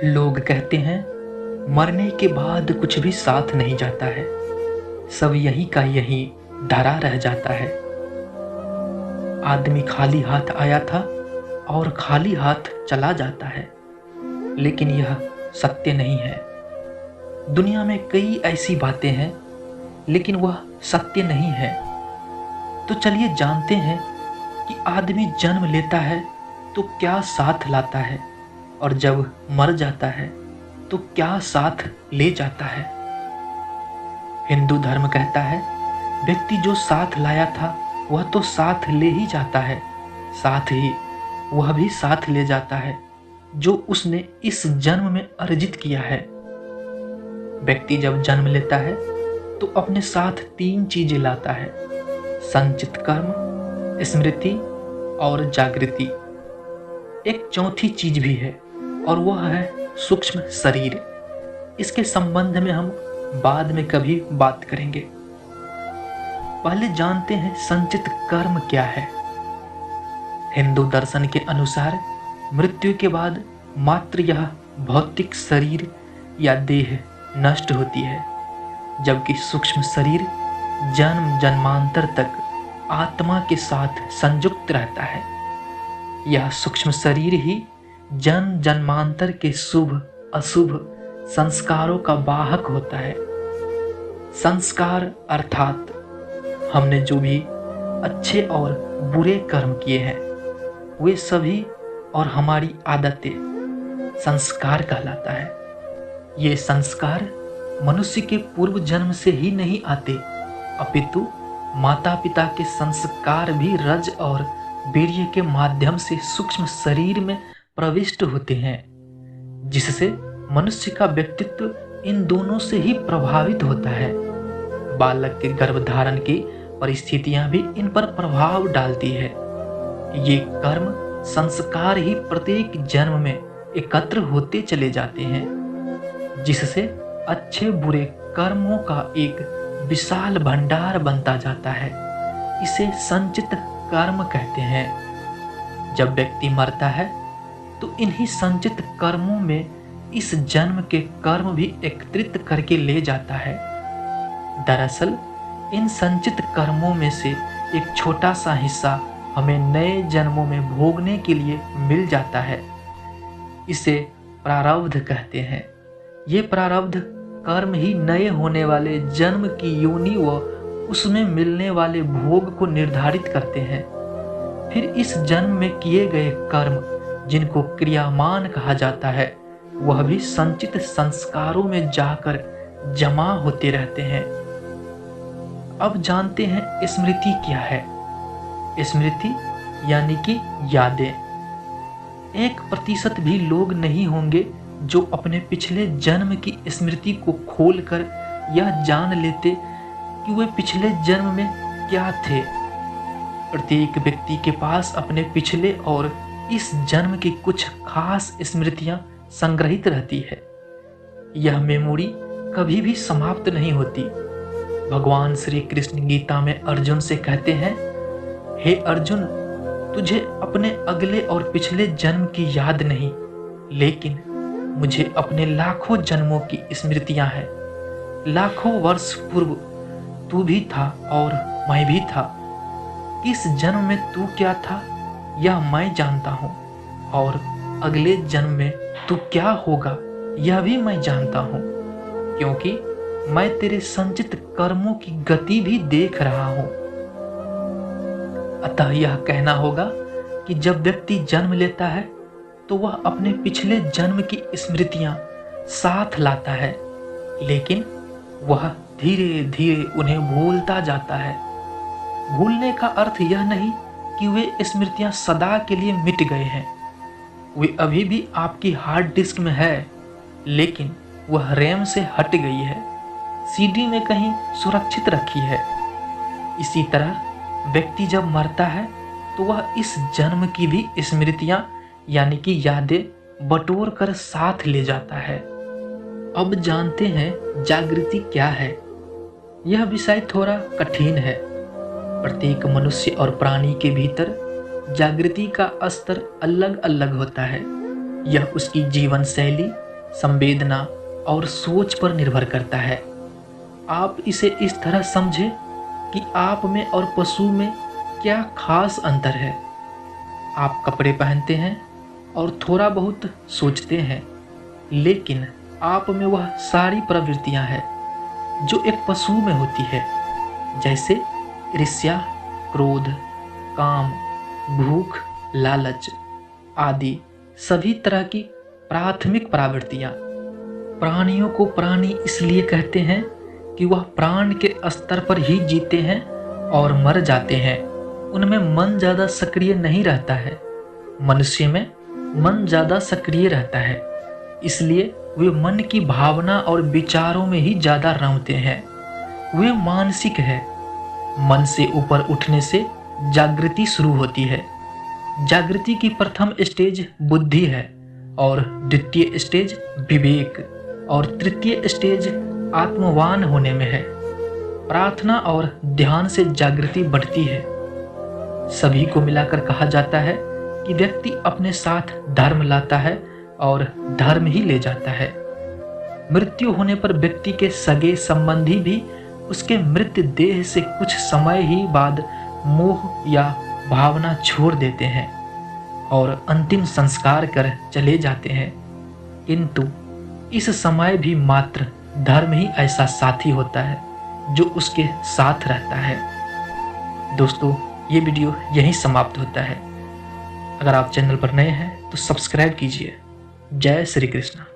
लोग कहते हैं मरने के बाद कुछ भी साथ नहीं जाता है, सब यहीं का यहीं धरा रह जाता है। आदमी खाली हाथ आया था और खाली हाथ चला जाता है, लेकिन यह सत्य नहीं है। दुनिया में कई ऐसी बातें हैं, लेकिन वह सत्य नहीं है। तो चलिए जानते हैं कि आदमी जन्म लेता है तो क्या साथ लाता है, और जब मर जाता है तो क्या साथ ले जाता है। हिंदू धर्म कहता है व्यक्ति जो साथ लाया था वह तो साथ ले ही जाता है, साथ ही वह भी साथ ले जाता है जो उसने इस जन्म में अर्जित किया है। व्यक्ति जब जन्म लेता है तो अपने साथ 3 चीजें लाता है: संचित कर्म, स्मृति और जागृति। एक चौथी चीज भी है और वह है सूक्ष्म शरीर। इसके संबंध में हम बाद में कभी बात करेंगे। पहले जानते हैं संचित कर्म क्या है। हिंदू दर्शन के अनुसार मृत्यु के बाद मात्र यह भौतिक शरीर या देह नष्ट होती है, जबकि सूक्ष्म शरीर जन्म जन्मांतर तक आत्मा के साथ संयुक्त रहता है। यह सूक्ष्म शरीर ही जन्म जन्मांतर के शुभ अशुभ संस्कारों का वाहक होता है। संस्कार अर्थात हमने जो भी अच्छे और बुरे कर्म किए हैं वे सभी और हमारी आदतें संस्कार कहलाता है। ये संस्कार मनुष्य के पूर्व जन्म से ही नहीं आते, अपितु माता पिता के संस्कार भी रज और वीर्य के माध्यम से सूक्ष्म शरीर में प्रविष्ट होते हैं, जिससे मनुष्य का व्यक्तित्व इन दोनों से ही प्रभावित होता है। बालक के गर्भधारण की परिस्थितियां भी इन पर प्रभाव डालती है। ये कर्म संस्कार ही प्रत्येक जन्म में एकत्र होते चले जाते हैं, जिससे अच्छे बुरे कर्मों का एक विशाल भंडार बनता जाता है। इसे संचित कर्म कहते हैं। जब व्यक्ति मरता है तो इन्हीं संचित कर्मों में इस जन्म के कर्म भी एकत्रित करके ले जाता है। दरअसल इन संचित कर्मों में से एक छोटा सा हिस्सा हमें नए जन्मों में भोगने के लिए मिल जाता है। इसे प्रारब्ध कहते हैं। ये प्रारब्ध कर्म ही नए होने वाले जन्म की योनि व उसमें मिलने वाले भोग को निर्धारित करते हैं। फिर इस जन्म में किए गए कर्म, जिनको क्रियामान कहा जाता है, वह भी संचित संस्कारों में जाकर जमा होते रहते हैं। अब जानते हैं स्मृति क्या है। स्मृति यानी कि यादें। 1% भी लोग नहीं होंगे जो अपने पिछले जन्म की स्मृति को खोलकर यह जान लेते कि वे पिछले जन्म में क्या थे। प्रत्येक व्यक्ति के पास अपने पिछले और इस जन्म की कुछ खास स्मृतियां संग्रहित रहती है। यह मेमोरी कभी भी समाप्त नहीं होती। भगवान श्री कृष्ण गीता में अर्जुन से कहते हैं, हे अर्जुन, तुझे अपने अगले और पिछले जन्म की याद नहीं, लेकिन मुझे अपने लाखों जन्मों की स्मृतियां हैं। लाखों वर्ष पूर्व तू भी था और मैं भी था। इस जन्म में तू क्या था यह मैं जानता हूँ, और अगले जन्म में तू क्या होगा यह भी मैं जानता हूँ, क्योंकि मैं तेरे संचित कर्मों की गति भी देख रहा हूँ। अतः यह कहना होगा कि जब व्यक्ति जन्म लेता है तो वह अपने पिछले जन्म की स्मृतियां साथ लाता है, लेकिन वह धीरे धीरे उन्हें भूलता जाता है। भूलने का अर्थ यह नहीं कि वे स्मृतियां सदा के लिए मिट गए हैं। वे अभी भी आपकी हार्ड डिस्क में है, लेकिन वह रैम से हट गई है, सीडी में कहीं सुरक्षित रखी है। इसी तरह व्यक्ति जब मरता है तो वह इस जन्म की भी स्मृतियां यानी कि यादें बटोर कर साथ ले जाता है। अब जानते हैं जागृति क्या है। यह विषय थोड़ा कठिन है। प्रत्येक मनुष्य और प्राणी के भीतर जागृति का स्तर अलग अलग होता है। यह उसकी जीवन शैली, संवेदना और सोच पर निर्भर करता है। आप इसे इस तरह समझें कि आप में और पशु में क्या खास अंतर है। आप कपड़े पहनते हैं और थोड़ा बहुत सोचते हैं, लेकिन आप में वह सारी प्रवृत्तियां हैं जो एक पशु में होती है, जैसे ईर्ष्या, क्रोध, काम, भूख, लालच आदि सभी तरह की प्राथमिक प्रवृत्तियां। प्राणियों को प्राणी इसलिए कहते हैं कि वह प्राण के स्तर पर ही जीते हैं और मर जाते हैं। उनमें मन ज़्यादा सक्रिय नहीं रहता है। मनुष्य में मन ज़्यादा सक्रिय रहता है, इसलिए वे मन की भावना और विचारों में ही ज़्यादा रमते हैं। वे मानसिक है। मन से ऊपर उठने से जागृति शुरू होती है। जागृति की प्रथम स्टेज बुद्धि है और द्वितीय स्टेज विवेक और तृतीय स्टेज आत्मवान होने में है। प्रार्थना और ध्यान से जागृति बढ़ती है। सभी को मिलाकर कहा जाता है कि व्यक्ति अपने साथ धर्म लाता है और धर्म ही ले जाता है। मृत्यु होने पर व्यक्ति के सगे संबंधी भी उसके मृत देह से कुछ समय ही बाद मोह या भावना छोड़ देते हैं और अंतिम संस्कार कर चले जाते हैं। किंतु इस समय भी मात्र धर्म ही ऐसा साथी होता है जो उसके साथ रहता है। दोस्तों, ये वीडियो यहीं समाप्त होता है। अगर आप चैनल पर नए हैं तो सब्सक्राइब कीजिए। जय श्री कृष्ण।